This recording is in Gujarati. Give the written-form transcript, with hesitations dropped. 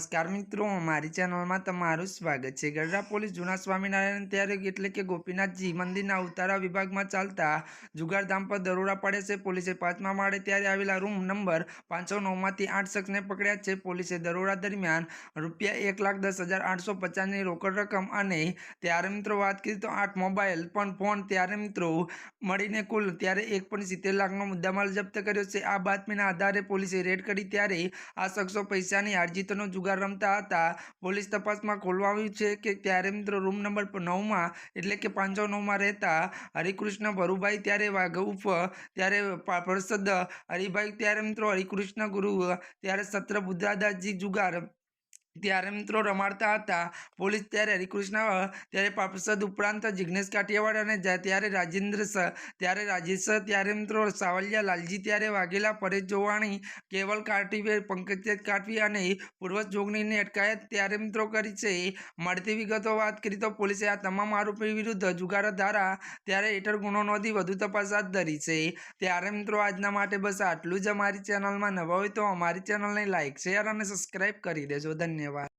નમસ્કાર મિત્રો, અમારી ચેનલમાં તમારું સ્વાગત છે। ગઢડા પોલીસ જૂના સ્વામિનારાયણ ત્યારે એટલે કે ગોપીનાથજી મંદિરના ઉતારા વિભાગમાં ચાલતા જુગારધામ પર દરોડા પાડે છે। પોલીસે 5મા માળે ત્યારે આવેલા રૂમ નંબર 509માંથી 8 શખ્સને પકડ્યા છે। પોલીસે દરોડા દરમિયાન ₹1,10,850ની રોકડ રકમ અને ત્યારે મિત્રો વાત કરીએ તો 8 મોબાઈલ ફોન ત્યારે મિત્રો મળીને કુલ ત્યારે 1.70 લાખનો મુદ્દામાલ જપ્ત કર્યો છે। આ બાતમીના આધારે પોલીસે રેડ કરી ત્યારે આ શખ્સો પૈસાની હારજીતનો જુગાર રમતા હતા। પોલીસ તપાસમાં ખોલવા આવ્યું છે કે ત્યારે મિત્રો રૂમ નંબર 9માં એટલે કે 509માં રહેતા હરિકૃષ્ણ ભરુભાઈ ત્યારે વાઘઉફ ત્યારે પ્રસદ હરિભાઈ ત્યારે મિત્રો હરિકૃષ્ણ ગુરુ ત્યારે સત્ર બુદ્ધાદાસજી જુગાર ત્યારે મિત્રો રમાડતા હતા। પોલીસ ત્યારે હરિકૃષ્ણ ત્યારે પાર્ષદ ઉપરાંત જિગ્નેશ કાઠિયાવાડ અને ત્યારે રાજેન્દ્ર ત્યારે રાજેશ ત્યારે મિત્રો સાવલિયા લાલજી ત્યારે વાઘેલા પરેશ જોવાણી કેવલ કાઠવી પંકજ કાઠવી અને પૂર્વજ જોગણીની અટકાયત ત્યારે મિત્રો કરી છે। મળતી વિગતો વાત કરી તો પોલીસે આ તમામ આરોપી વિરુદ્ધ જુગાર ધારા ત્યારે હેઠળ ગુનો નોંધી વધુ તપાસ હાથ ધરી છે। ત્યારે મિત્રો આજના માટે બસ આટલું જ। અમારી ચેનલમાં નવા હોય તો અમારી ચેનલને લાઇક શેર અને સબસ્ક્રાઇબ કરી દેજો। ધન્યવાદ।